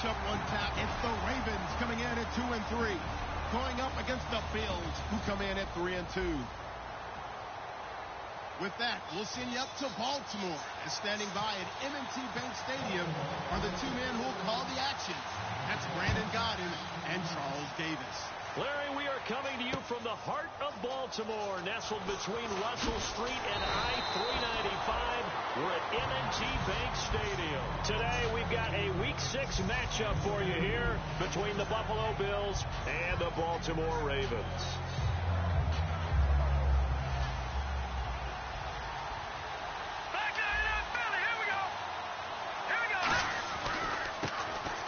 matchup one tap. It's the Ravens coming in at 2-3. Going up against the Bills, who come in at 3-2. With that, we'll send you up to Baltimore. And standing by at M&T Bank Stadium are the two men who will call the action. That's Brandon Godden and Charles Davis. Larry, we are coming to you from the heart of Baltimore, nestled between Russell Street and I-395. We're at M&T Bank Stadium. Today, we've got a Week 6 matchup for you here between the Buffalo Bills and the Baltimore Ravens.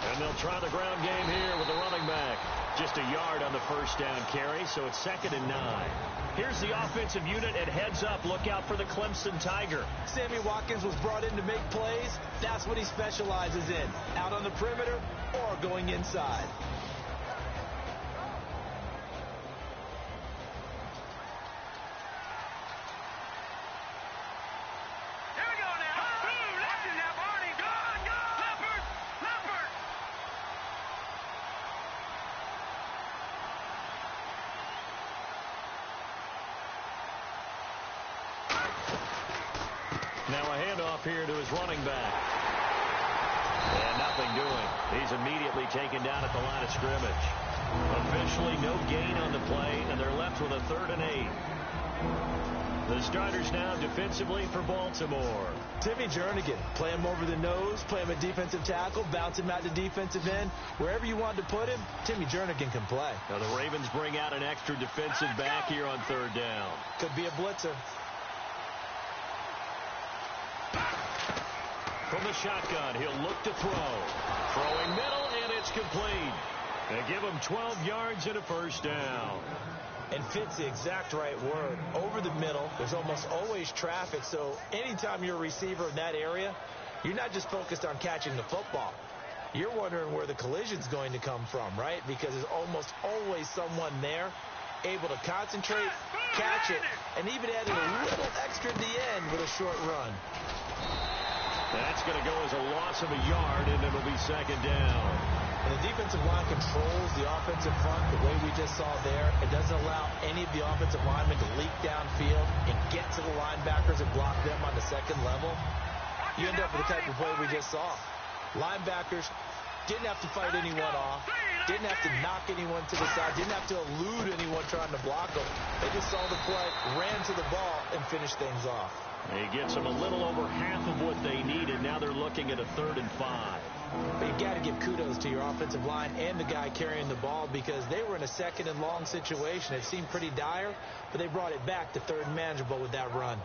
And they'll try the ground game here with the running back. Just a yard on the first down carry, so it's 2nd and 9. Here's the offensive unit at heads up. Look out for the Clemson Tiger. Sammy Watkins was brought in to make plays. That's what he specializes in. Out on the perimeter or going inside. Now a handoff here to his running back. And nothing doing. He's immediately taken down at the line of scrimmage. Officially no gain on the play, and they're left with a 3rd and 8. The starters now defensively for Baltimore. Timmy Jernigan, play him over the nose, play him at defensive tackle, bounce him out to defensive end. Wherever you want to put him, Timmy Jernigan can play. Now the Ravens bring out an extra defensive back here on 3rd down. Could be a blitzer. From the shotgun, he'll look to throw. Throwing middle, and it's complete. They give him 12 yards and a first down. And fits the exact right word. Over the middle, there's almost always traffic, so anytime you're a receiver in that area, you're not just focused on catching the football. You're wondering where the collision's going to come from, right? Because there's almost always someone there able to concentrate, catch it, and even add a little extra at the end with a short run. That's going to go as a loss of a yard, and it'll be 2nd down. And the defensive line controls the offensive front the way we just saw there. It doesn't allow any of the offensive linemen to leak downfield and get to the linebackers and block them on the second level. You end up with the type of play we just saw. Linebackers didn't have to fight anyone off, didn't have to knock anyone to the side, didn't have to elude anyone trying to block them. They just saw the play, ran to the ball, and finished things off. He gets them a little over half of what they needed. Now they're looking at a 3rd and 5. But you've got to give kudos to your offensive line and the guy carrying the ball because they were in a 2nd and long situation. It seemed pretty dire, but they brought it back to 3rd and manageable with that run.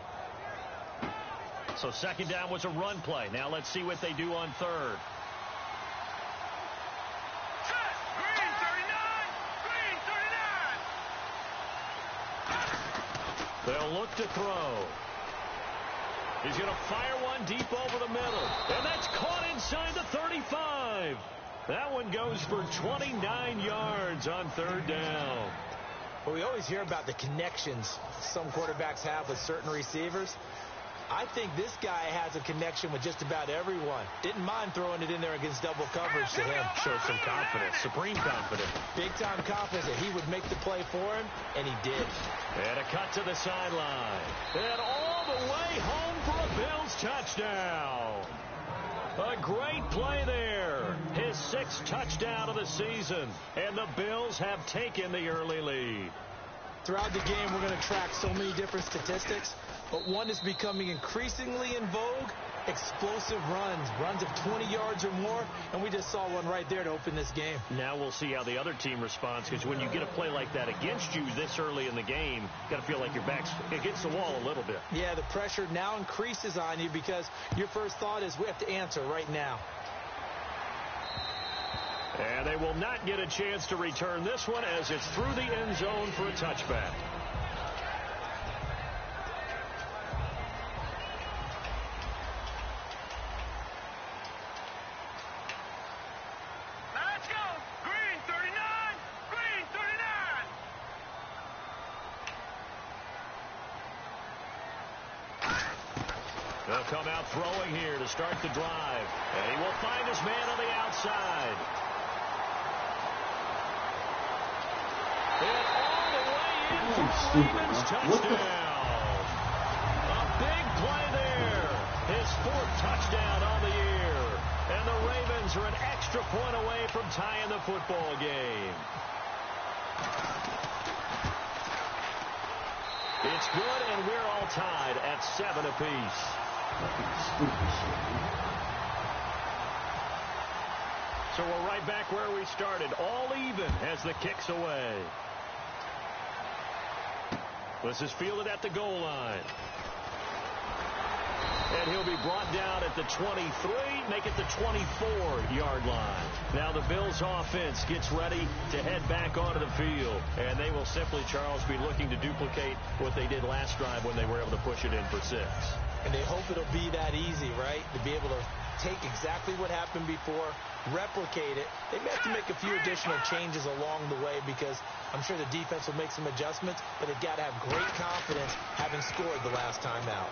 So 2nd down was a run play. Now let's see what they do on 3rd. They'll look to throw. He's going to fire one deep over the middle. And that's caught inside the 35. That one goes for 29 yards on 3rd down. Well, we always hear about the connections some quarterbacks have with certain receivers. I think this guy has a connection with just about everyone. Didn't mind throwing it in there against double coverage to him. Showed some confidence, supreme confidence. Big-time confidence that he would make the play for him, and he did. And a cut to the sideline. And all the way home for a Bills touchdown. A great play there. His 6th touchdown of the season. And the Bills have taken the early lead. Throughout the game, we're going to track so many different statistics, but one is becoming increasingly in vogue, explosive runs of 20 yards or more, and we just saw one right there to open this game. Now we'll see how the other team responds, because when you get a play like that against you this early in the game, you got to feel like your back's against the wall a little bit. Yeah, the pressure now increases on you because your first thought is we have to answer right now. And they will not get a chance to return this one as it's through the end zone for a touchback. Let's go! Green 39! Green 39! They'll come out throwing here to start the drive. And he will find his man on the outside. And all the way in for the Ravens touchdown. A big play there. His 4th touchdown on the year. And the Ravens are an extra point away from tying the football game. It's good, and we're all tied at 7 apiece. So we're right back where we started, all even as the kick's away. This is fielded at the goal line. And he'll be brought down at the 23, make it the 24-yard line. Now the Bills offense gets ready to head back onto the field. And they will simply, Charles, be looking to duplicate what they did last drive when they were able to push it in for 6. And they hope it'll be that easy, right? To be able to take exactly what happened before, replicate it. They may have to make a few additional changes along the way because I'm sure the defense will make some adjustments, but they've got to have great confidence having scored the last time out.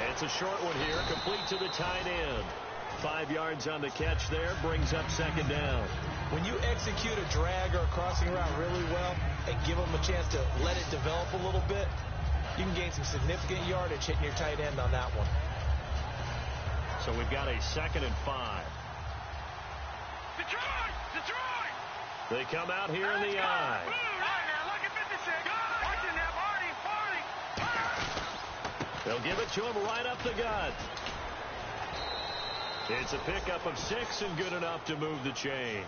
It's a short one here, complete to the tight end. 5 yards on the catch there, brings up 2nd down. When you execute a drag or a crossing route really well and give them a chance to let it develop a little bit, you can gain some significant yardage hitting your tight end on that one. So we've got a 2nd and 5. Detroit! Detroit! They come out here in the eye. They'll give it to him right up the gut. It's a pickup of 6 and good enough to move the chains.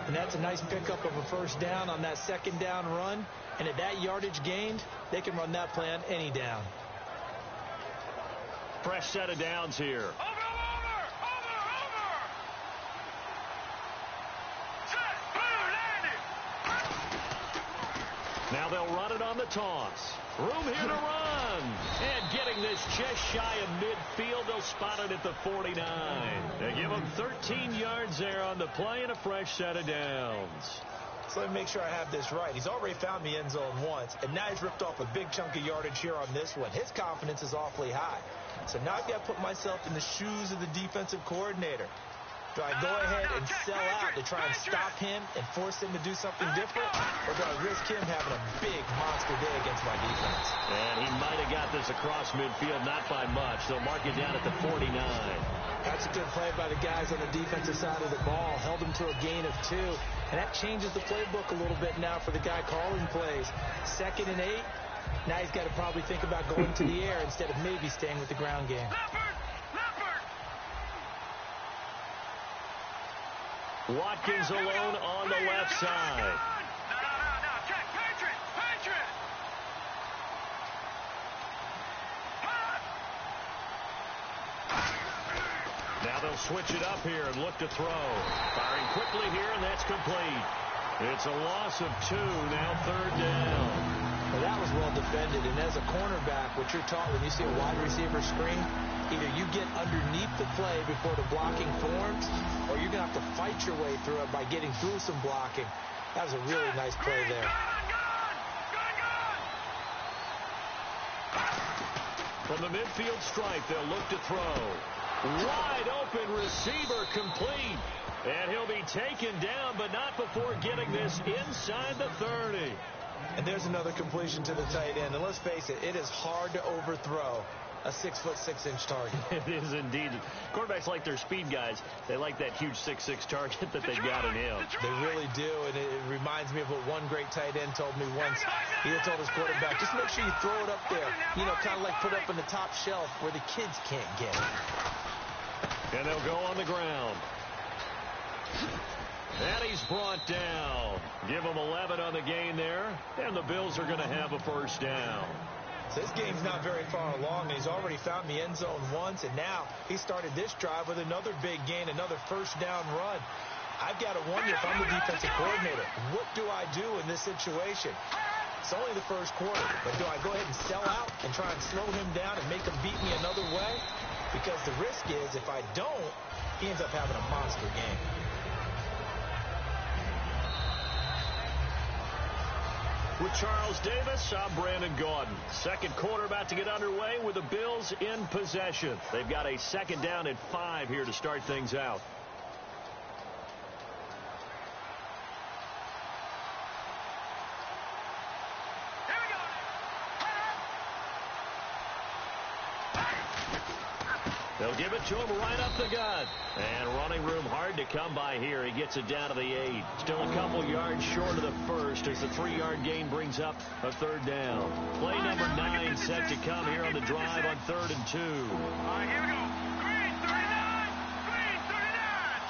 And that's a nice pickup of a 1st down on that 2nd down run. And at that yardage gained, they can run that play on any down. Fresh set of downs here. Over! Set! Boom! Landed! Now they'll run it on the toss. Room here to run. And getting this just shy of midfield, they'll spot it at the 49. They give him 13 yards there on the play and a fresh set of downs. So let me make sure I have this right. He's already found the end zone once, and now he's ripped off a big chunk of yardage here on this one. His confidence is awfully high. So now I've got to put myself in the shoes of the defensive coordinator. Do I go ahead and sell out to try and stop him and force him to do something different? Or do I risk him having a big monster day against my defense? And he might have got this across midfield, not by much. They'll mark it down at the 49. That's a good play by the guys on the defensive side of the ball. Held him to a gain of 2. And that changes the playbook a little bit now for the guy calling plays. 2nd and 8. Now he's got to probably think about going to the air instead of maybe staying with the ground game. Watkins alone on the left side. No. Check. Patriot. Now they'll switch it up here and look to throw. Firing quickly here, and that's complete. It's a loss of 2, now 3rd down. Well, that was well defended, and as a cornerback, what you're taught when you see a wide receiver screen, either you get underneath the play before the blocking forms, or you're going to have to fight your way through it by getting through some blocking. That was a really nice play there. From the midfield stripe, they'll look to throw. Wide open receiver complete. And he'll be taken down, but not before getting this inside the 30. And there's another completion to the tight end. And let's face it, it is hard to overthrow a 6'6" target. It is indeed. Quarterbacks like their speed guys. They like that huge 6'6" target that they've got in him. They really do, and it reminds me of what one great tight end told me once. He had told his quarterback, just make sure you throw it up there, kind of like put it up in the top shelf where the kids can't get it. And they'll go on the ground. And he's brought down. Give him 11 on the gain there, and the Bills are going to have a 1st down. So this game's not very far along, and he's already found the end zone once, and now he started this drive with another big gain, another 1st down run. I've got to wonder if I'm the defensive coordinator, what do I do in this situation? It's only the 1st quarter, but do I go ahead and sell out and try and slow him down and make him beat me another way? Because the risk is if I don't, he ends up having a monster game. With Charles Davis, I'm Brandon Gaudin. Second quarter about to get underway with the Bills in possession. They've got a second down and 5 here to start things out. They'll give it to him right up the gut. And running room hard to come by here. He gets it down to the 8. Still a couple yards short of the first as the 3-yard gain brings up a third down. Play number 9 set to come here on the drive on 3rd and 2. All right, here we go. Green 39. Green 39.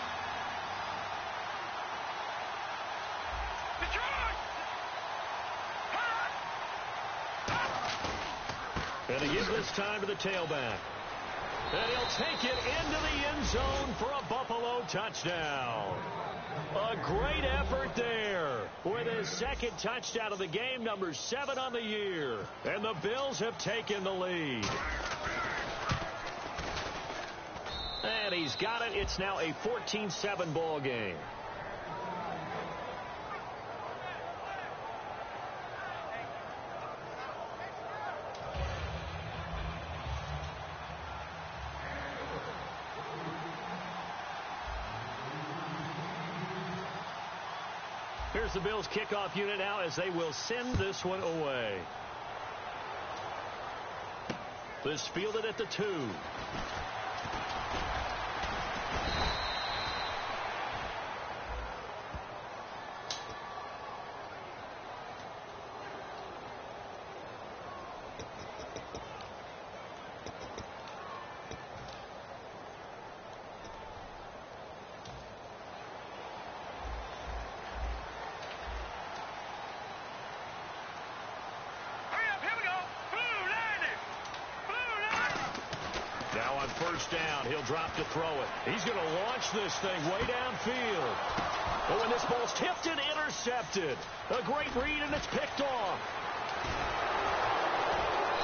Detroit. And he gives this time to the tailback. And he'll take it into the end zone for a Buffalo touchdown. A great effort there with his second touchdown of the game, number 7 on the year. And the Bills have taken the lead. And he's got it. It's now a 14-7 ball game. Here's the Bills kickoff unit now as they will send this one away. This fielded at the 2. First down, he'll drop to throw it. He's going to launch this thing way downfield. Oh, and this ball's tipped and intercepted. A great read, and it's picked off.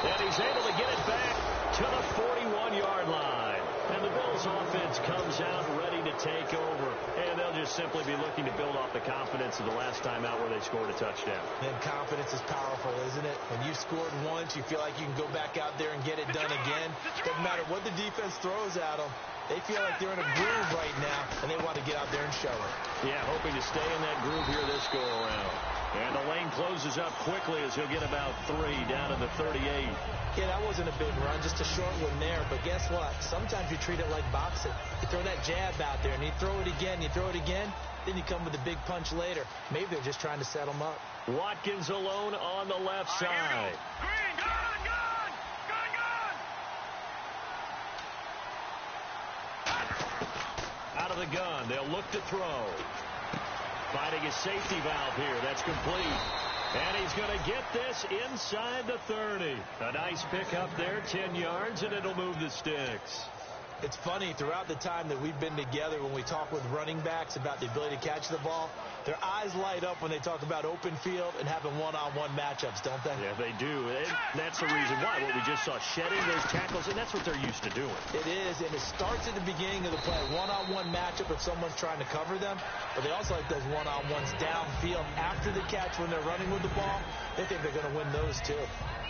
And he's able to get it back to the 41-yard line. And the Bills offense comes out ready to take over. And they'll just simply be looking to build off the confidence of the last time out where they scored a touchdown. And confidence is powerful, isn't it? When you've scored once, you feel like you can go back out there and get it done again. Doesn't matter what the defense throws at them. They feel like they're in a groove right now, and they want to get out there and show it. Yeah, hoping to stay in that groove here this go-around. And the lane closes up quickly as he'll get about 3 down to the 38. Yeah, that wasn't a big run, just a short one there. But guess what? Sometimes you treat it like boxing. You throw that jab out there, and you throw it again, then you come with a big punch later. Maybe they're just trying to set them up. Watkins alone on the left side. Green, gone. Out of the gun, they'll look to throw. Finding a safety valve here. That's complete. And he's going to get this inside the 30. A nice pickup there, 10 yards, and it'll move the sticks. It's funny, throughout the time that we've been together, when we talk with running backs about the ability to catch the ball, their eyes light up when they talk about open field and having one-on-one matchups, don't they? Yeah, they do. And that's the reason why. What we just saw, shedding those tackles, and that's what they're used to doing. It is, and it starts at the beginning of the play. One-on-one matchup if someone's trying to cover them, but they also like those one-on-ones downfield after the catch when they're running with the ball. They think they're going to win those, too.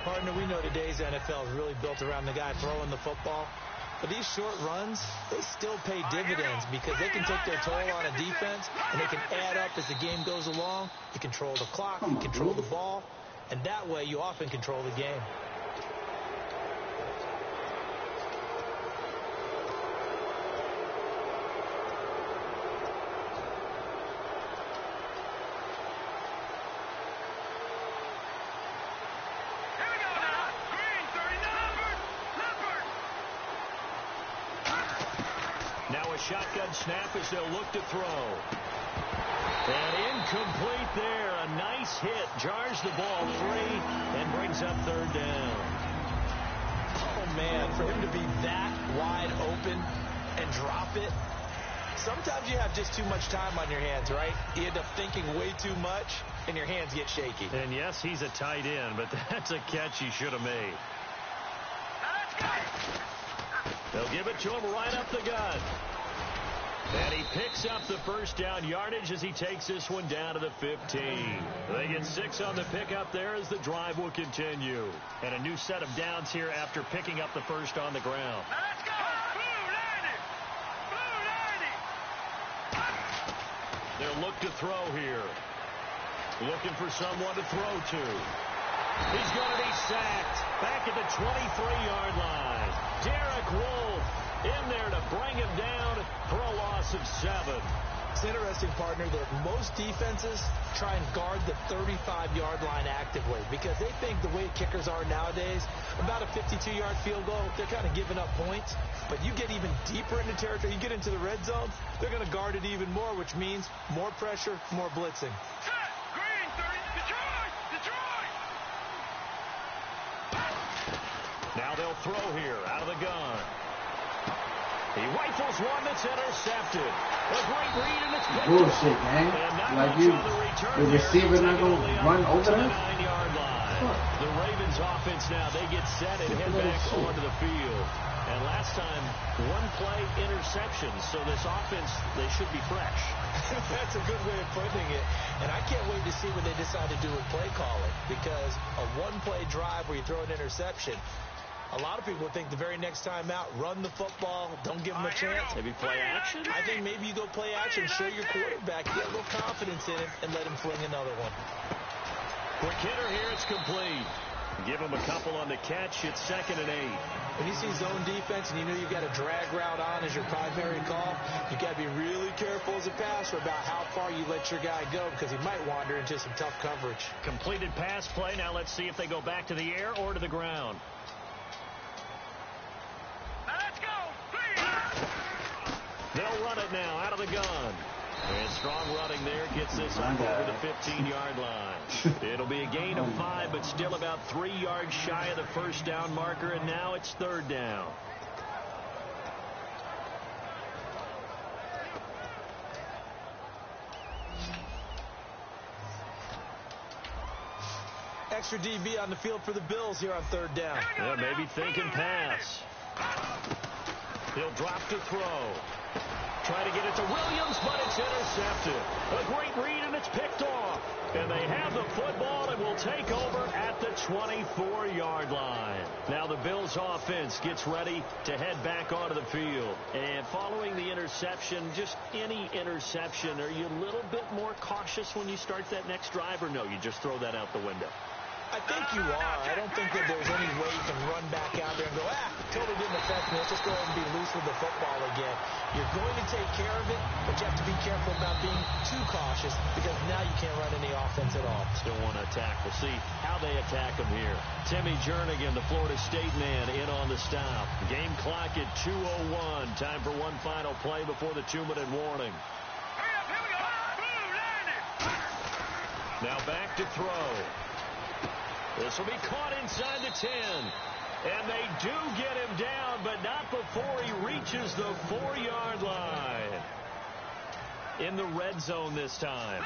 Partner, we know today's NFL is really built around the guy throwing the football. But these short runs, they still pay dividends because they can take their toll on a defense, and they can add up as the game goes along. You control the clock, you control the ball, and that way you often control the game. Shotgun snap as they'll look to throw. And incomplete there. A nice hit. Jars the ball free and brings up 3rd down. Oh, man, for him to be that wide open and drop it, sometimes you have just too much time on your hands, right? You end up thinking way too much, and your hands get shaky. And, yes, he's a tight end, but that's a catch he should have made. Let's go. They'll give it to him right up the gut. And he picks up the first down yardage as he takes this one down to the 15. They get 6 on the pickup there as the drive will continue. And a new set of downs here after picking up the first on the ground. Now let's go. Blue 90. They'll look to throw here. Looking for someone to throw to. He's going to be sacked back at the 23-yard line. Derek Wolfe in there to bring him down for a loss of 7. It's interesting, partner, that most defenses try and guard the 35-yard line actively because they think the way kickers are nowadays, about a 52-yard field goal, they're kind of giving up points. But you get even deeper into territory, you get into the red zone, they're going to guard it even more, which means more pressure, more blitzing. Set. Green 30. Detroit. Detroit. Now they'll throw here out of the gun. He rifles one that's intercepted. A great read, and it's bullshit, man. Like the receiver not going to run over them? The Ravens offense now, they get set and head back onto the field. And last time, one play interception. So this offense, they should be fresh. That's a good way of putting it. And I can't wait to see what they decide to do with play calling. Because a one-play drive where you throw an interception, a lot of people think the very next time out, run the football, don't give them a chance. Maybe play action? I think maybe you go play action, show your quarterback, get a little confidence in him, and let him fling another one. Quick hitter here, it's complete. Give him a couple on the catch, it's 2nd and 8. When you see zone defense and you know you've got a drag route on as your primary call, you got to be really careful as a passer about how far you let your guy go because he might wander into some tough coverage. Completed pass play, now let's see if they go back to the air or to the ground. They'll run it now out of the gun. And strong running there gets this up over the 15-yard line. It'll be a gain of 5, but still about 3 yards shy of the first down marker, and now it's 3rd down. Extra DB on the field for the Bills here on 3rd down. Yeah, maybe thinking pass. He'll drop to throw. Try to get it to Williams, but it's intercepted. A great read, and it's picked off. And they have the football and will take over at the 24-yard line. Now the Bills offense gets ready to head back onto the field. And following the interception, just any interception, are you a little bit more cautious when you start that next drive, or no, you just throw that out the window? I think you are. I don't think that there's any way you can run back out there and go, totally didn't affect me. Let's just go ahead and be loose with the football again. You're going to take care of it, but you have to be careful about being too cautious because now you can't run any offense at all. Still want to attack. We'll see how they attack him here. Timmy Jernigan, the Florida State man, in on the stop. Game clock at 2:01. Time for one final play before the 2-minute warning. Here we go. Now back to throw. This will be caught inside the 10. And they do get him down, but not before he reaches the 4-yard line. In the red zone this time.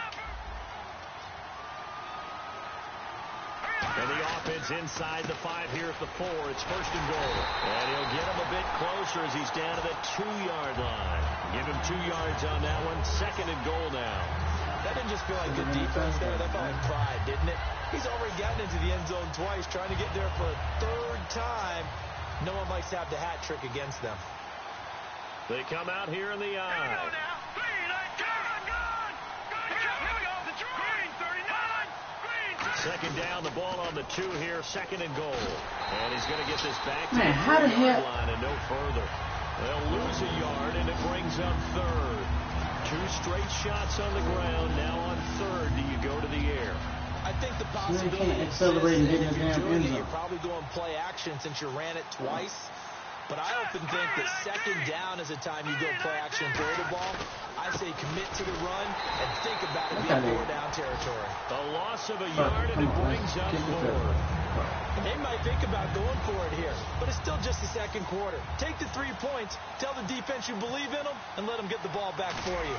And the offense inside the 5 here at the 4. It's 1st and goal. And he'll get him a bit closer as he's down to the 2-yard line. Give him 2 yards on that one. 2nd and goal now. That didn't just feel like good defense there. That felt like pride, didn't it? He's already gotten into the end zone twice, trying to get there for a 3rd time. No one likes to have the hat trick against them. They come out here in the eye. Second down, the ball on the 2 here, 2nd and goal. And he's going to get this back to the 3-yard line and no further. They'll lose a yard, and it brings up 3rd. 2 straight shots on the ground. Now on 3rd, do you go to the air? I think the possibility exists that if you're doing it, you're probably going play action since you ran it twice. But I often think that 2nd down is a time you go play action and throw the ball. I say commit to the run and think about it being 4-down territory. A loss of a yard, and it brings up 4th. They might think about going for it here, but it's still just the 2nd quarter. Take the 3 points, tell the defense you believe in them, and let them get the ball back for you.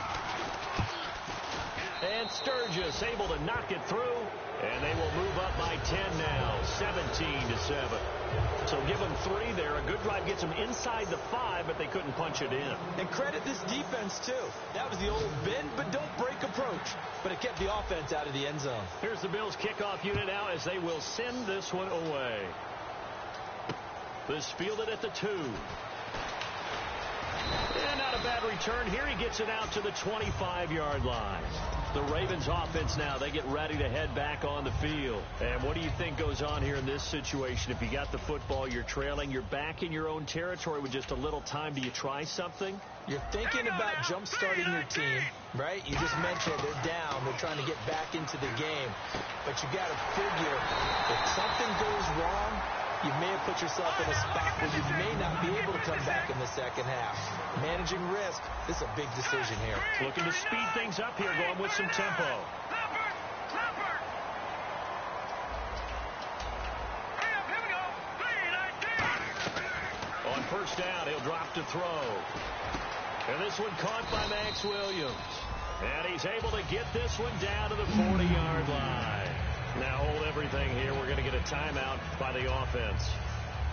And Sturgis able to knock it through And they will move up by 10 now, 17-7. So give them 3 there. A good drive gets them inside the 5, but they couldn't punch it in. And credit this defense, too. That was the old bend but don't break approach. But it kept the offense out of the end zone. Here's the Bills kickoff unit now as they will send this one away. This fielded at the 2. And not a bad return here. He gets it out to the 25-yard line. The Ravens offense now, they get ready to head back on the field. And what do you think goes on here in this situation? If you got the football, you're trailing, you're back in your own territory with just a little time. Do you try something? You're thinking about jump-starting your team, right? You just mentioned they're down. They're trying to get back into the game. But you got to figure if something goes wrong, you may have put yourself in a spot where you may not be able to come back in the second half. Managing risk, this is a big decision here. Looking to speed things up here, going with some tempo. On first down, he'll drop to throw. And this one caught by Max Williams. And he's able to get this one down to the 40-yard line. Now hold everything here. We're going to get a timeout by the offense.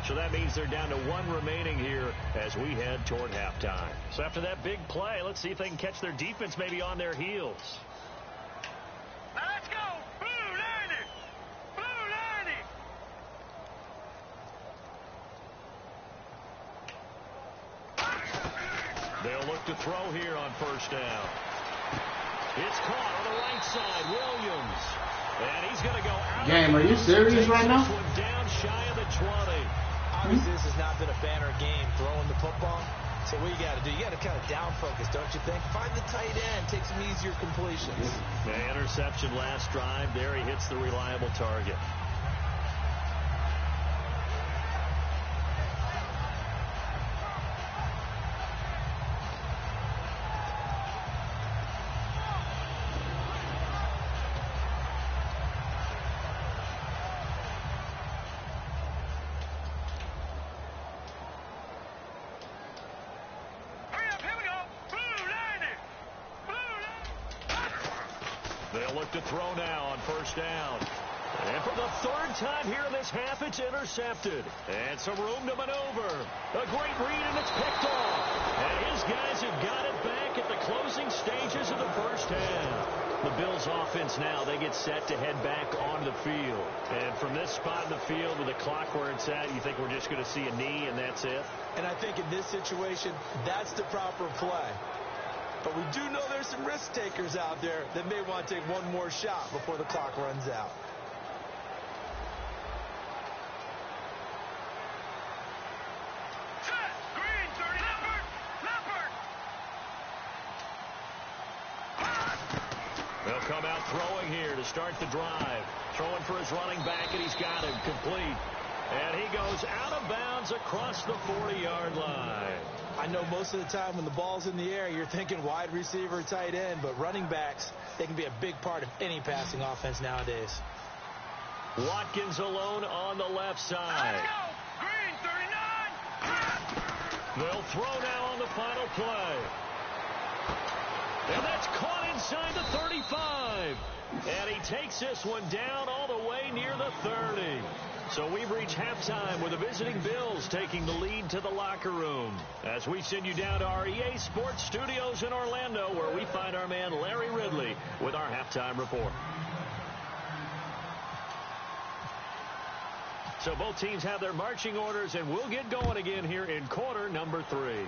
So that means they're down to 1 remaining here as we head toward halftime. So after that big play, let's see if they can catch their defense maybe on their heels. Now let's go. Blue 90. Blue 90. They'll look to throw here on first down. It's caught on the right side. Williams. And he's going to go out. Game, are you serious right now? Down shy of the 20. Obviously, this has not been a banner game throwing the football. So what you got to do, you got to kind of down focus, don't you think? Find the tight end, take some easier completions. The interception last drive. There he hits the reliable target. They'll look to throw now on first down. And for the 3rd time here in this half, it's intercepted. And some room to maneuver. A great read, and it's picked off. And his guys have got it back at the closing stages of the first half. The Bills offense now, they get set to head back on the field. And from this spot in the field with the clock where it's at, you think we're just going to see a knee and that's it? And I think in this situation, that's the proper play. But we do know there's some risk takers out there that may want to take one more shot before the clock runs out. Set. Green 30. Leopard. They'll come out throwing here to start the drive. Throwing for his running back, and he's got him complete. And he goes out of bounds across the 40-yard line. I know most of the time when the ball's in the air, you're thinking wide receiver, tight end, but running backs, they can be a big part of any passing offense nowadays. Watkins alone on the left side. Green 39. They'll throw now on the final play. And that's caught inside the 35. And he takes this one down all the way near the 30. So we've reached halftime with the visiting Bills taking the lead to the locker room. As we send you down to our EA Sports Studios in Orlando, where we find our man Larry Ridley with our halftime report. So both teams have their marching orders, and we'll get going again here in quarter number 3.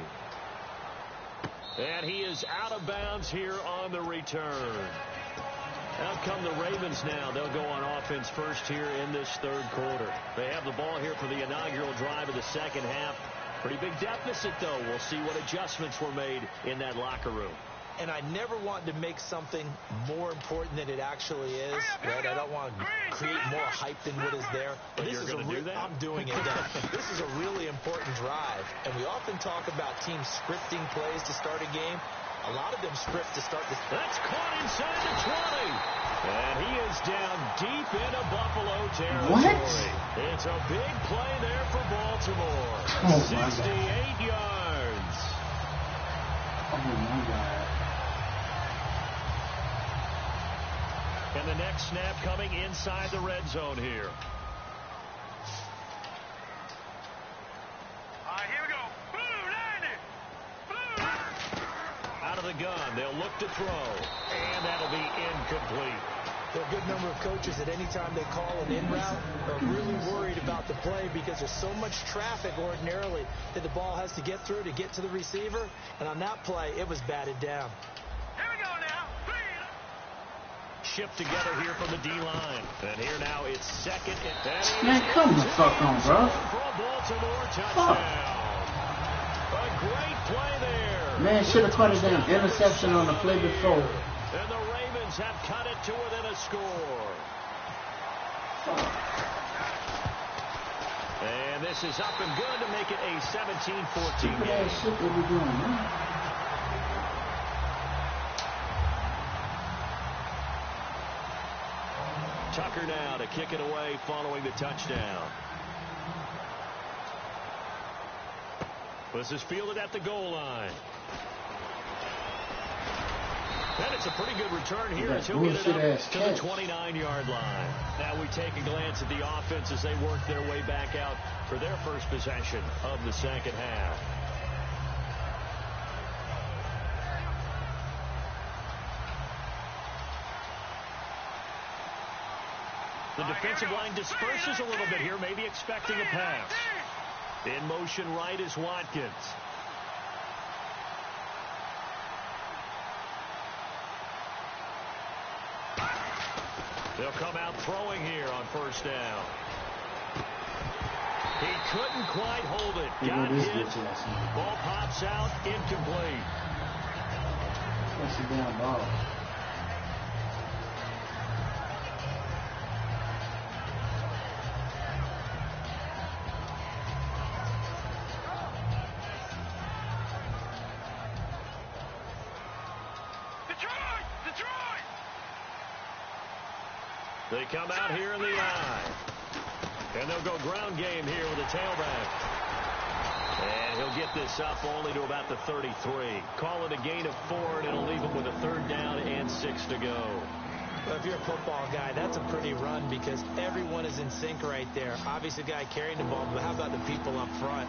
And he is out of bounds here on the return. Out come the Ravens now. They'll go on offense first here in this 3rd quarter. They have the ball here for the inaugural drive of the second half. Pretty big deficit, though. We'll see what adjustments were made in that locker room. And I never want to make something more important than it actually is. Right? I don't want to create more hype than what is there. But this is going to do that? I'm doing it. This is a really important drive. And we often talk about teams scripting plays to start a game. A lot of them script to start this. That's caught inside the 20. And he is down deep into Buffalo territory. What? It's a big play there for Baltimore. Oh, 68 yards. Oh, my God. And the next snap coming inside the red zone here. All right, here we go. Blue, 90. Blue. Out of the gun. They'll look to throw. And that'll be incomplete. There are a good number of coaches at any time they call an in route are really worried about the play because there's so much traffic ordinarily that the ball has to get through to get to the receiver. And on that play, it was batted down. Here we go now. Shift together here from the D-line. And here now it's second. Man, come the fuck on, bro. For a Baltimore touchdown. A great play there. Man, should have caught a damn interception on the play before. And the Ravens have cut it to within a score. And this is up and good to make it a 17-14 game. Shit, what we doing, man? Tucker now to kick it away following the touchdown. This is fielded at the goal line. And it's a pretty good return here as he'll get it up to the 29-yard line. Now we take a glance at the offense as they work their way back out for their first possession of the second half. The defensive line disperses a little bit here, maybe expecting a pass. In motion right is Watkins. They'll come out throwing here on first down. He couldn't quite hold it. Got hit. Ball pops out, incomplete. That's a damn ball. They come out here in the eye. And they'll go ground game here with a tailback. And he'll get this up only to about the 33. Call it a gain of 4, and it'll leave him with a third down and 6 to go. Well, if you're a football guy, that's a pretty run because everyone is in sync right there. Obviously, the guy carrying the ball, but how about the people up front?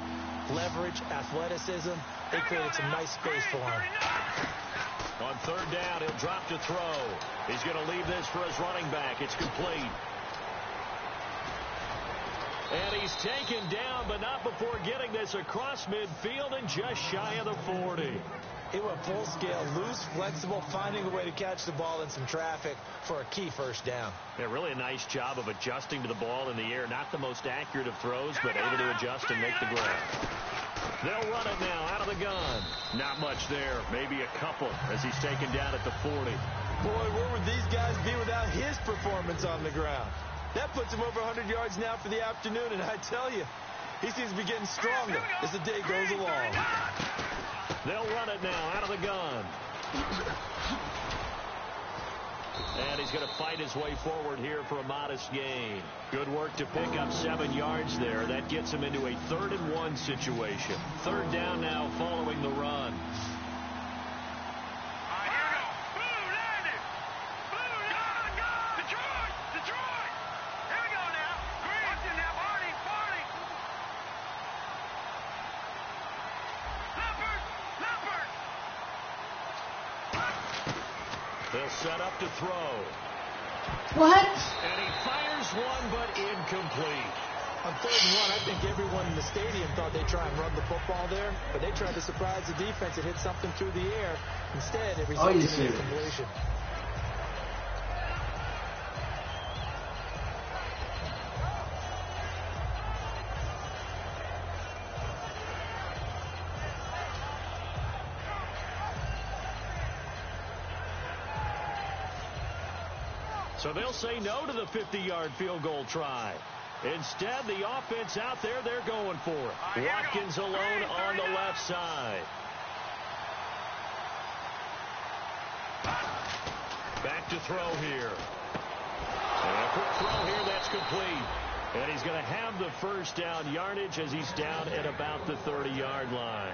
Leverage, athleticism, they created some nice space for him. On third down, he'll drop to throw. He's going to leave this for his running back. It's complete. And he's taken down, but not before getting this across midfield and just shy of the 40. He went full scale, loose, flexible, finding a way to catch the ball in some traffic for a key first down. Yeah, really a nice job of adjusting to the ball in the air. Not the most accurate of throws, but able to adjust and make the grab. They'll run it now out of the gun. Not much there. Maybe a couple as he's taken down at the 40. Boy, where would these guys be without his performance on the ground? That puts him over 100 yards now for the afternoon, and I tell you, he seems to be getting stronger as the day goes along. They'll run it now out of the gun. And he's going to fight his way forward here for a modest gain. Good work to pick up 7 yards there. That gets him into a 3rd and 1 situation. Third down now following the run. They'll set up to throw. What? And he fires one, but incomplete. On 3rd and 1, I think everyone in the stadium thought they'd try and run the football there, but they tried to surprise the defense and hit something through the air. Instead, it resulted in a completion. So they'll say no to the 50-yard field goal try. Instead, the offense out there, they're going for it. Watkins alone on the left side. Back to throw here. And a quick throw here, that's complete. And he's going to have the first down yardage as he's down at about the 30-yard line.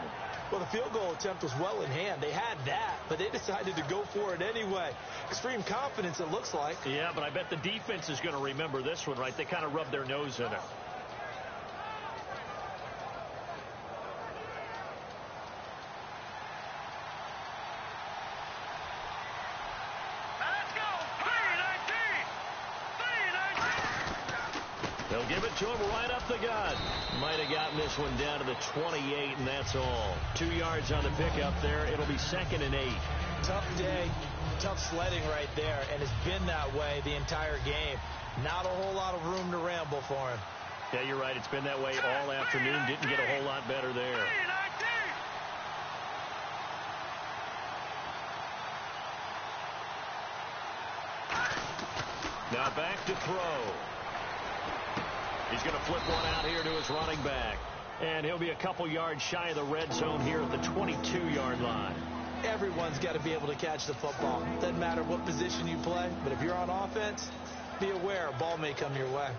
Well, the field goal attempt was well in hand. They had that, but they decided to go for it anyway. Extreme confidence, it looks like. Yeah, but I bet the defense is going to remember this one, right? They kind of rubbed their nose in it. They'll give it to him right up the gut. Might have gotten this one down to the 28, and that's all. 2 yards on the pickup there. It'll be 2nd and 8. Tough day, tough sledding right there, and it's been that way the entire game. Not a whole lot of room to ramble for him. Yeah, you're right. It's been that way all afternoon. Didn't get a whole lot better there. Now back to throw. He's going to flip one out here to his running back. And he'll be a couple yards shy of the red zone here at the 22-yard line. Everyone's got to be able to catch the football. Doesn't matter what position you play, but if you're on offense, be aware a ball may come your way.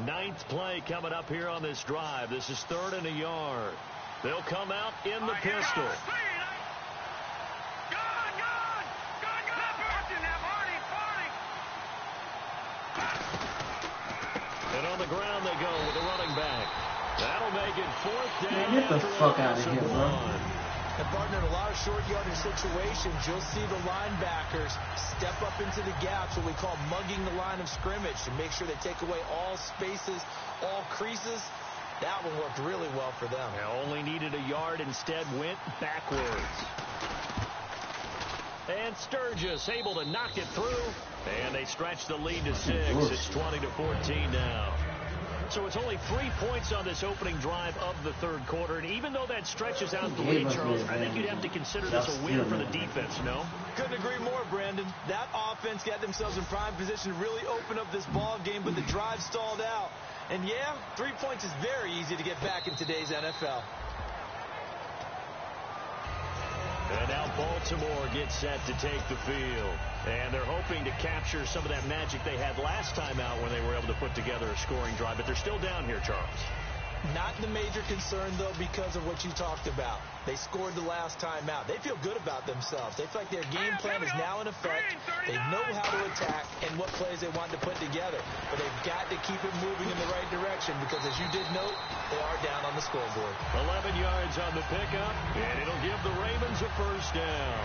Ninth play coming up here on this drive. This is 3rd and a yard. They'll come out in the pistol. And on the ground they go with the running back. That'll make it 4th down. Man, get the fuck out of here, bro. And partner, in a lot of short yardage situations, you'll see the linebackers step up into the gaps, what we call mugging the line of scrimmage, to make sure they take away all spaces, all creases. That one worked really well for them. Yeah, only needed a yard, instead went backwards. And Sturgis able to knock it through. And they stretch the lead to 6. It's 20-14 now. So it's only 3 points on this opening drive of the 3rd quarter. And even though that stretches out the lead, Charles, I think you'd have to consider this a win for the defense, no? Couldn't agree more, Brandon. That offense got themselves in prime position to really open up this ball game, but the drive stalled out. And yeah, 3 points is very easy to get back in today's NFL. And now Baltimore gets set to take the field. And they're hoping to capture some of that magic they had last time out when they were able to put together a scoring drive. But they're still down here, Charles. Not the major concern, though, because of what you talked about. They scored the last time out. They feel good about themselves. They feel like their game plan is now in effect. They know how to attack and what plays they want to put together. But they've got to keep it moving in the right direction because, as you did note, they are down on the scoreboard. 11 yards on the pickup, and it'll give the Ravens a 1st down.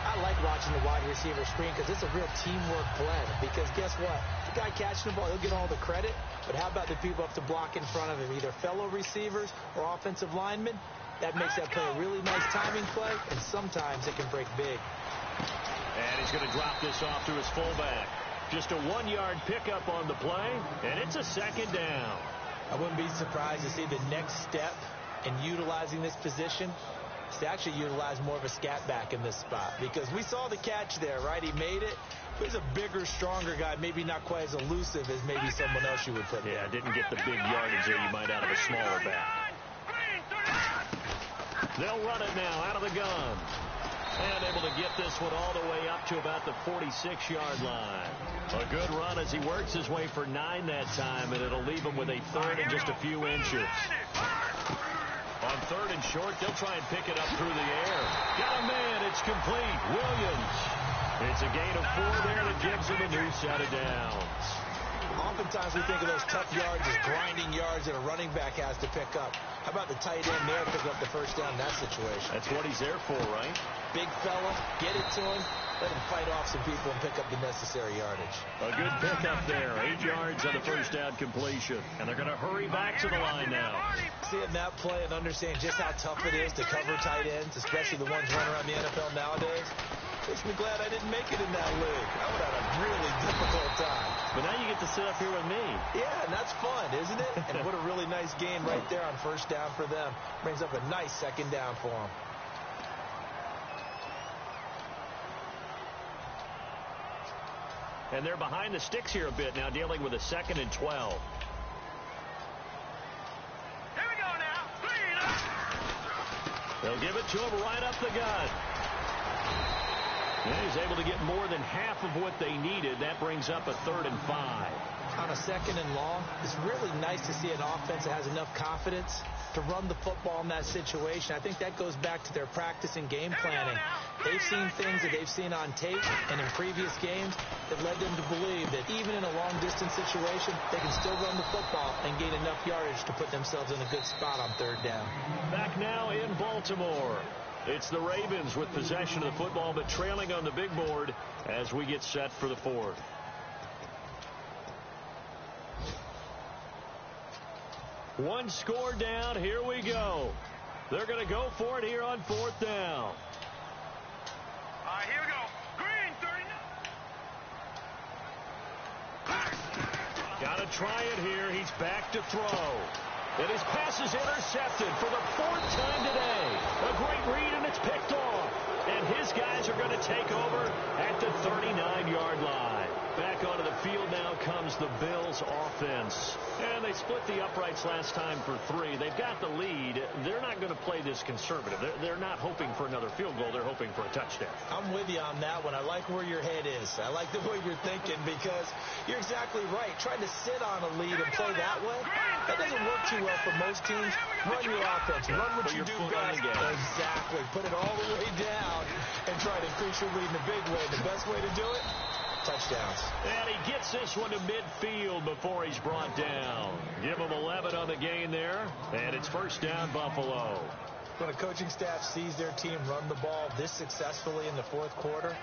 I like watching the wide receiver screen because it's a real teamwork blend. Because guess what? The guy catching the ball, he'll get all the credit. But how about the people up to block in front of him, either fellow receivers or offensive linemen? That makes that play a really nice timing play, and sometimes it can break big. And he's going to drop this off to his fullback. Just a 1-yard pickup on the play, and it's a 2nd down. I wouldn't be surprised to see the next step in utilizing this position is to actually utilize more of a scat back in this spot. Because we saw the catch there, right? He made it. He's a bigger, stronger guy, maybe not quite as elusive as maybe someone else you would put there. Yeah, didn't get the big yardage there you might out of a smaller back. They'll run it now out of the gun. And able to get this one all the way up to about the 46-yard line. A good run as he works his way for 9 that time, and it'll leave him with a 3rd and just a few inches. On 3rd and short, they'll try and pick it up through the air. Got a man, it's complete. Williams. It's a gain of 4 there that gives him a new set of downs. Oftentimes we think of those tough yards as grinding yards that a running back has to pick up. How about the tight end there picking up the 1st down in that situation? That's what he's there for, right? Big fella, get it to him, let him fight off some people and pick up the necessary yardage. A good pickup there, 8 yards on the 1st down completion. And they're going to hurry back to the line now. Seeing that play and understanding just how tough it is to cover tight ends, especially the ones running around the NFL nowadays, makes me glad I didn't make it in that league. I would have had a really difficult time. But now you get to sit up here with me. Yeah, and that's fun, isn't it? And what a really nice gain right there on 1st down for them. Brings up a nice 2nd down for them. And they're behind the sticks here a bit now, dealing with a 2nd and 12. Here we go now. They'll give it to him right up the gut. And he's able to get more than half of what they needed. That brings up a 3rd and 5. On a 2nd and long, it's really nice to see an offense that has enough confidence to run the football in that situation. I think that goes back to their practice and game planning. They've seen things that they've seen on tape and in previous games that led them to believe that even in a long-distance situation, they can still run the football and gain enough yardage to put themselves in a good spot on 3rd down. Back now in Baltimore. It's the Ravens with possession of the football, but trailing on the big board as we get set for the 4th. One score down. Here we go. They're going to go for it here on 4th down. Here we go. Green, 39. Got to try it here. He's back to throw. And his pass is intercepted for the 4th time today. A great read, and it's picked off. And his guys are going to take over at the 39-yard line. Back onto the field now comes the Bills offense. And they split the uprights last time for 3. They've got the lead. They're not going to play this conservative. They're not hoping for another field goal. They're hoping for a touchdown. I'm with you on that one. I like where your head is. I like the way you're thinking because you're exactly right. Trying to sit on a lead and play that way, that doesn't work too well for most teams. Run your offense. Run what you do best. Exactly. Put it all the way down and try to increase your lead in a big way. The best way to do it, touchdowns. And he gets this one to midfield before he's brought down. Give him 11 on the gain there, and it's 1st down, Buffalo. When a coaching staff sees their team run the ball this successfully in the 4th quarter,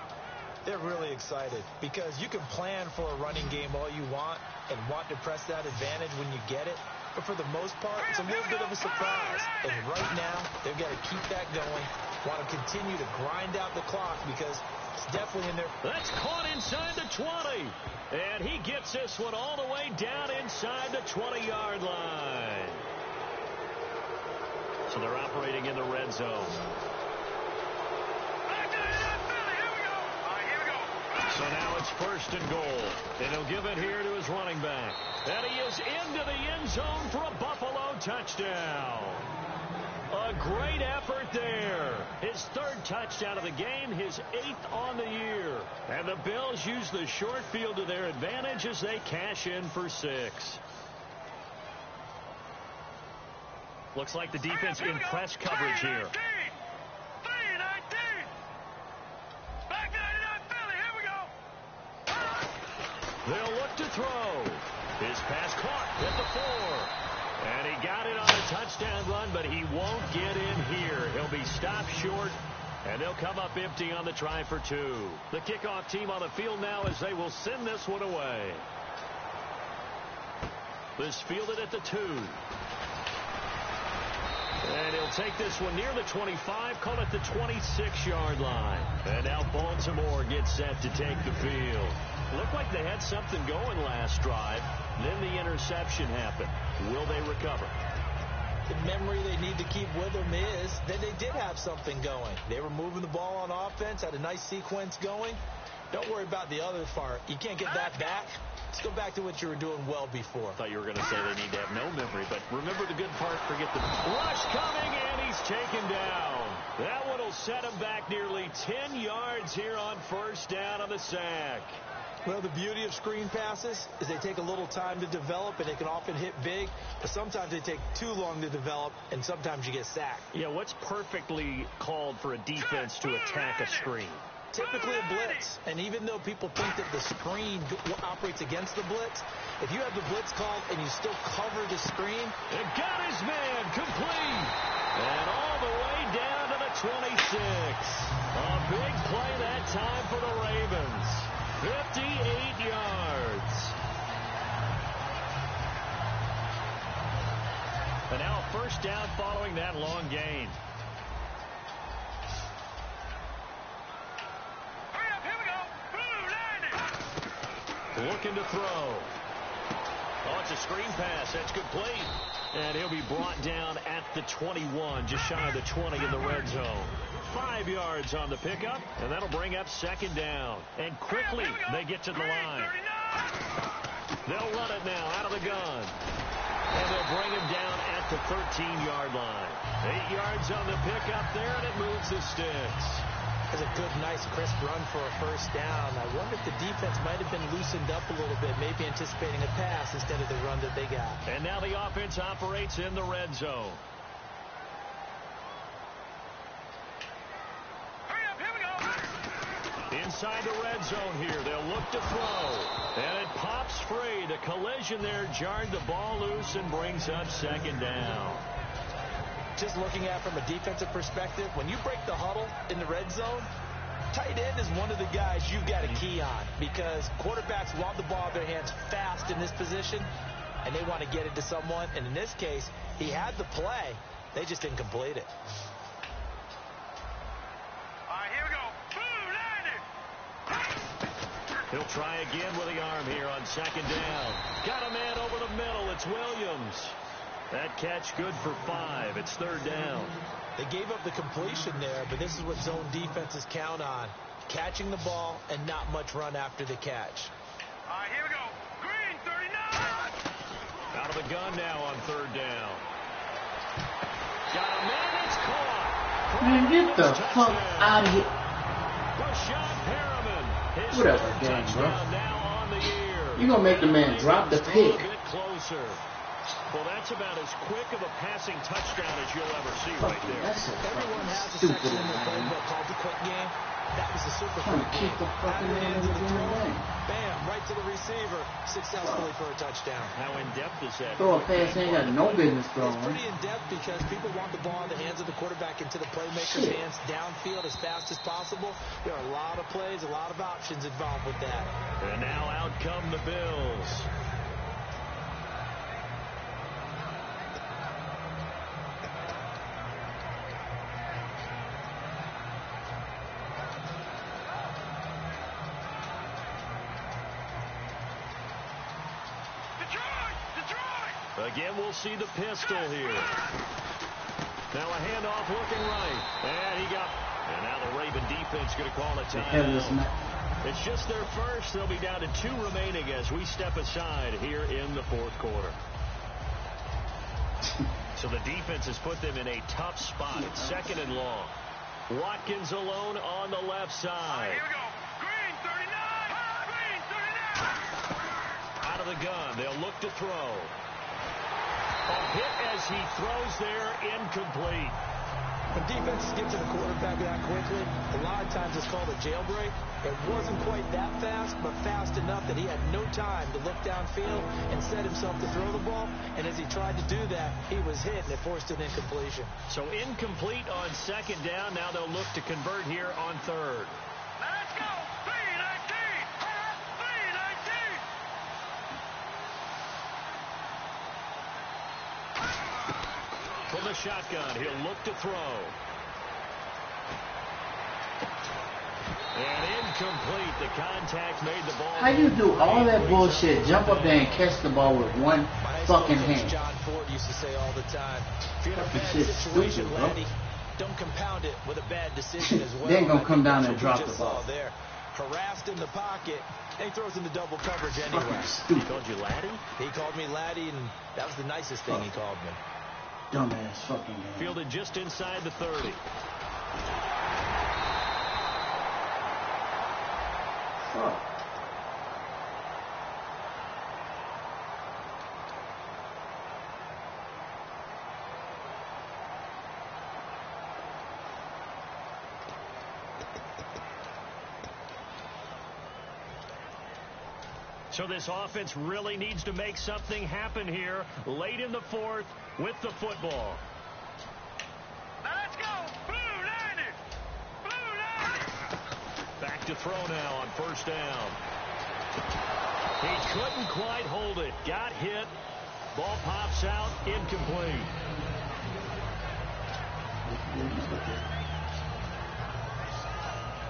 they're really excited because you can plan for a running game all you want and want to press that advantage when you get it. But for the most part, it's a little bit of a surprise. And right now, they've got to keep that going, want to continue to grind out the clock because it's definitely in there. That's caught inside the 20. And he gets this one all the way down inside the 20-yard line. So they're operating in the red zone. So now it's 1st and goal. And he'll give it here to his running back. And he is into the end zone for a Buffalo touchdown. A great effort there. His 3rd touchdown of the game, his 8th on the year. And the Bills use the short field to their advantage as they cash in for 6. Looks like the defense in press coverage here. They'll look to throw. His pass caught at the 4. And he got it on a touchdown run, but he won't get in here. He'll be stopped short, and they'll come up empty on the try for 2. The kickoff team on the field now as they will send this one away. This fielded at the 2. And he'll take this one near the 25, call it the 26-yard line. And now Baltimore gets set to take the field. Looked like they had something going last drive. Then the interception happened. Will they recover? The memory they need to keep with them is that they did have something going. They were moving the ball on offense, had a nice sequence going. Don't worry about the other part. You can't get that back. Let's go back to what you were doing well before. I thought you were going to say they need to have no memory, but remember the good part, forget the rush coming, and he's taken down. That one will set him back nearly 10 yards here on 1st down on the sack. Well, the beauty of screen passes is they take a little time to develop, and they can often hit big, but sometimes they take too long to develop, and sometimes you get sacked. Yeah, what's perfectly called for a defense to attack a screen? Typically a blitz, and even though people think that the screen operates against the blitz, if you have the blitz called and you still cover the screen. It got his man complete, and all the way down to the 26. A big play that time for the Ravens. 58 yards. And now 1st down following that long gain. Looking to throw. Oh, it's a screen pass. That's complete. And he'll be brought down at the 21, just shy of the 20 in the red zone. 5 yards on the pickup, and that'll bring up 2nd down. And quickly, they get to the line. They'll run it now out of the gun. And they'll bring him down at the 13-yard line. 8 yards on the pickup there, and it moves the sticks. That's a good, nice, crisp run for a first down. I wonder if the defense might have been loosened up a little bit, maybe anticipating a pass instead of the run that they got. And now the offense operates in the red zone. Hurry up, here we go. Inside the red zone here, they'll look to throw. And it pops free. The collision there jarred the ball loose and brings up second down. Just looking at it from a defensive perspective, when you break the huddle in the red zone, tight end is one of the guys you've got to key on because quarterbacks want the ball in their hands fast in this position, and they want to get it to someone. And in this case, he had the play. They just didn't complete it. All right, here we go. Boom, 90. He'll try again with the arm here on second down. Got a man over the middle. It's Williams. That catch good for 5. It's third down. They gave up the completion there, but this is what zone defenses count on. Catching the ball and not much run after the catch. All right, here we go. Green, 39. Out of the gun now on third down. Got a man. It's caught. Man, get the fuck out of here. Rashad Perriman. His Whatever, third game, bro. touchdown now on the year. You gonna make the man drop the A pick. bit closer. Well, that's about as quick of a passing touchdown as you'll ever see right there. That's a Everyone fucking has a stupid section in their man. playbook called the quick game. That was a super Trying quick to keep game. the fucking Out of the man hands in of the the thrower. game. Bam, right to the receiver. Successfully for a touchdown. How in-depth is that? Throw a pass ain't got no business It's throwing. pretty in-depth because people want the ball in the hands of the quarterback into the playmaker's hands downfield as fast as possible. There are a lot of plays, a lot of options involved with that. And now out come the Bills. Again, we'll see the pistol here. Now a handoff looking right. And he got... And now the Raven defense going to call a timeout. It's just their first. They'll be down to 2 remaining as we step aside here in the fourth quarter. So the defense has put them in a tough spot. It's second and long. Watkins alone on the left side. Here we go. Green, 39. Green, 39. Out of the gun. They'll look to throw. A hit as he throws there, incomplete. When defenses get to the quarterback that quickly, a lot of times it's called a jailbreak. It wasn't quite that fast, but fast enough that he had no time to look downfield and set himself to throw the ball. And as he tried to do that, he was hit, and it forced an incompletion. So incomplete on second down. Now they'll look to convert here on third. Now let's go. 319. 319. From the shotgun, he'll look to throw. And incomplete. The contact made the ball. How you do all that bullshit, jump up there and catch the ball with one fucking hand? John Ford used to say all the time, if you're in a Fucking bad shit's situation, stupid, bro. Laddie, don't compound it with a bad decision as well. They ain't gonna I come think down that's and what we drop just the ball. saw there. Harassed in the pocket, and he throws into double coverage anyway. Fucking He stupid. called you laddie? He called me Laddie, and that was the nicest thing he called me. Dumbass fucking game. Fielded just inside the 30. Fuck. So this offense really needs to make something happen here late in the fourth with the football. Now let's go. Blue 90. Blue 90. Back to throw now on first down. He couldn't quite hold it. Got hit. Ball pops out. Incomplete.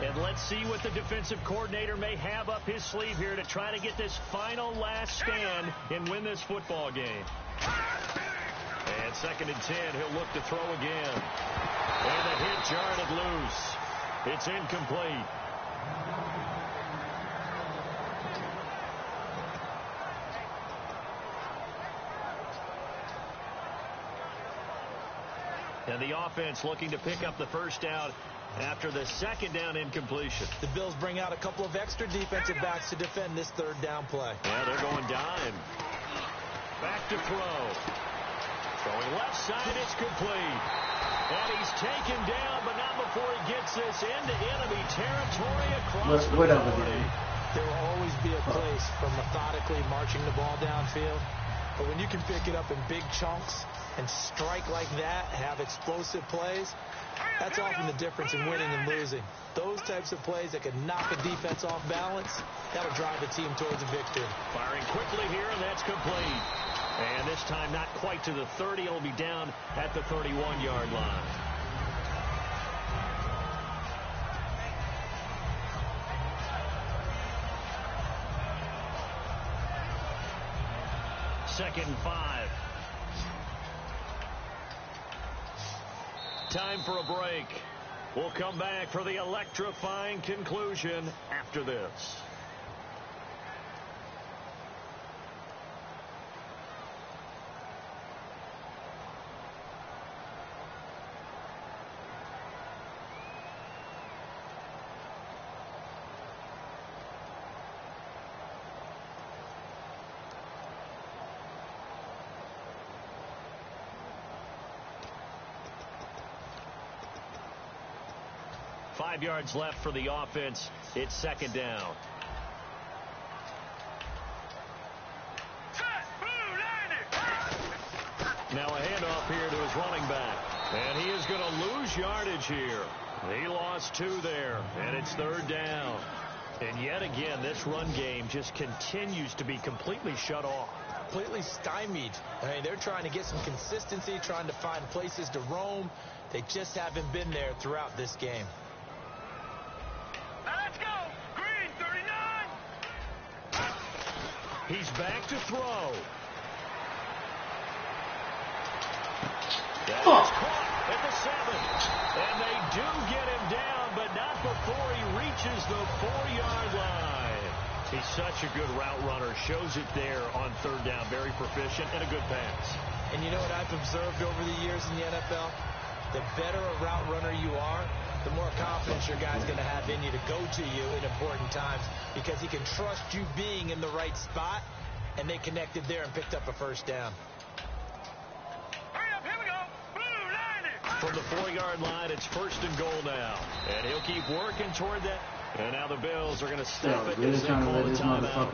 And let's see what the defensive coordinator may have up his sleeve here to try to get this final last stand and win this football game. And second and 10, he'll look to throw again. And the hit jarred it loose. It's incomplete. And the offense looking to pick up the first down after the second down incompletion. The Bills bring out a couple of extra defensive backs to defend this third down play. Yeah, they're going dime. Back to throw. Going left side, it's complete. And he's taken down, but not before he gets this into enemy territory across the 40. There will always be a place for methodically marching the ball downfield. But when you can pick it up in big chunks and strike like that, have explosive plays, that's often the difference in winning and losing. Those types of plays that can knock a defense off balance, that'll drive the team towards a victory. Firing quickly here, and that's complete. And this time not quite to the 30. It'll be down at the 31-yard line. Second and 5. Time for a break. We'll come back for the electrifying conclusion after this. Five yards left for the offense. It's second down. Now a handoff here to his running back. And he is going to lose yardage here. He lost 2 there. And it's third down. And yet again, this run game just continues to be completely shut off. Completely stymied. I mean, they're trying to get some consistency, trying to find places to roam. They just haven't been there throughout this game. Let's go! Green, 39! He's back to throw. That is caught at the 7. And they do get him down, but not before he reaches the 4-yard line. He's such a good route runner. Shows it there on third down. Very proficient and a good pass. And you know what I've observed over the years in the NFL? The better a route runner you are, the more confidence your guy's going to have in you to go to you in important times because he can trust you being in the right spot, and they connected there and picked up a first down. Hurry up, here we go! Blue, 90! From the 4-yard line, it's first and goal now. And he'll keep working toward that. And now the Bills are going to stop it as they call the timeout.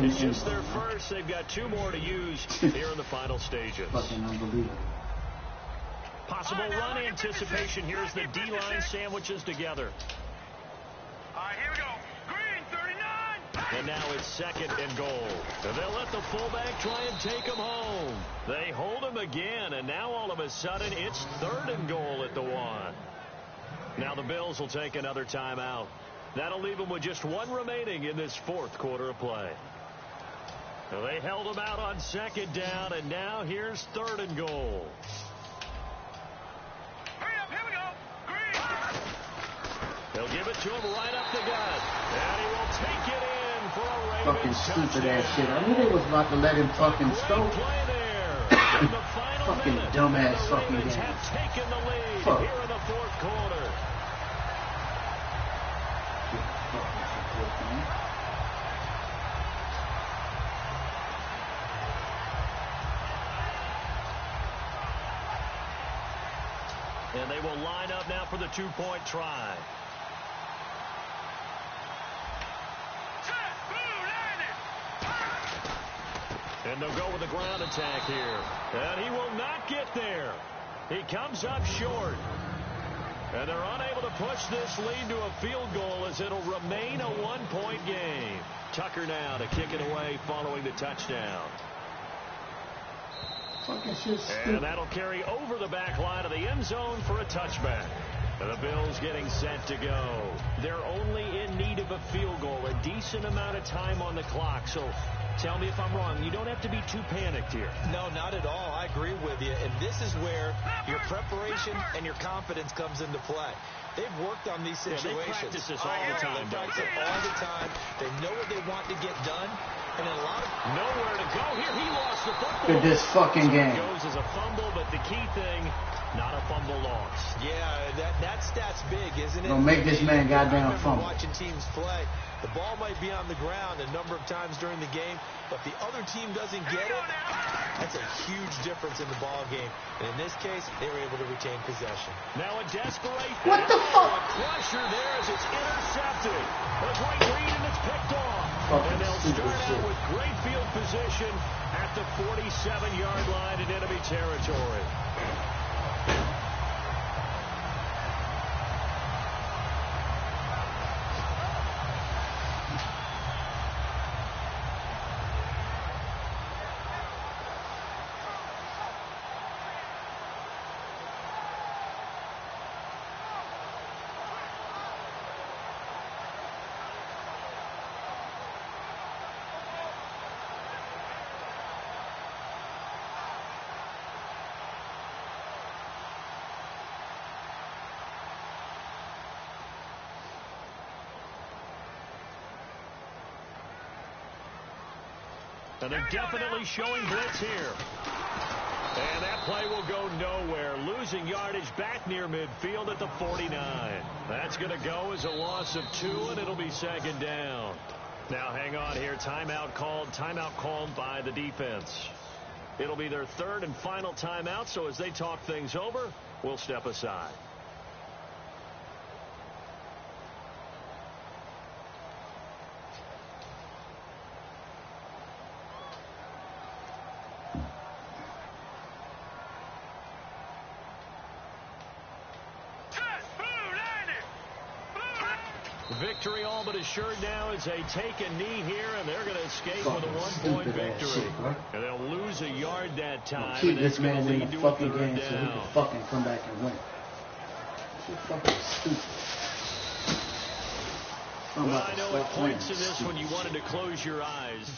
It's just their first. They've got 2 more to use here in the final stages. Fucking unbelievable. Possible run anticipation. Here's the D-line sandwiches together. All right, here we go. Green, 39! And now it's second and goal. And they'll let the fullback try and take him home. They hold him again, and now all of a sudden it's third and goal at the 1. Now the Bills will take another timeout. That'll leave them with just 1 remaining in this 4th quarter of play. They held him out on second down, and now here's third and goal. They'll give it to him right up the gut. And he will take it in for a Ravens fucking stupid ass shit. I knew they was about to let him fucking stroke. Fucking dumbass fucking game. Have taken the lead here in the 4th quarter. And they will line up now for the 2-point try. And they'll go with the ground attack here. And he will not get there. He comes up short. And they're unable to push this lead to a field goal as it'll remain a 1-point game. Tucker now to kick it away following the touchdown. And that'll carry over the back line of the end zone for a touchback. And the Bills getting set to go. They're only in need of a field goal, a decent amount of time on the clock. So tell me if I'm wrong. You don't have to be too panicked here. No, not at all. I agree with you. And this is where your preparation and your confidence comes into play. They've worked on these situations. They practice this all the time. They practice it all the time. They know what they want to get done. And a lot of nowhere to go here. He lost the football. Look at this fucking game. It goes as a fumble, but the key thing, not a fumble loss. Yeah, that stat's big, isn't it? Don't make this man goddamn fumble. Watching teams play, the ball might be on the ground a number of times during the game, but the other team doesn't get it. That's a huge difference in the ball game. And in this case, they were able to retain possession. Now a desperation. What the fuck? A crusher there as it's intercepted. A great read and it's picked off. And they'll start out with great field position at the 47-yard line in enemy territory. And they're definitely showing blitz here. And that play will go nowhere. Losing yardage back near midfield at the 49. That's going to go as a loss of 2, and it'll be second down. Now hang on here. Timeout called by the defense. It'll be their third and final timeout, so as they talk things over, we'll step aside. Victory all but assured now as they take a knee here, and they're going to escape with a 1-point victory. Shit, and they'll lose a yard that time. Keep this man in the fucking game so he can fucking come back and win. This is fucking stupid. Well, I know at points in this when you wanted to close your eyes.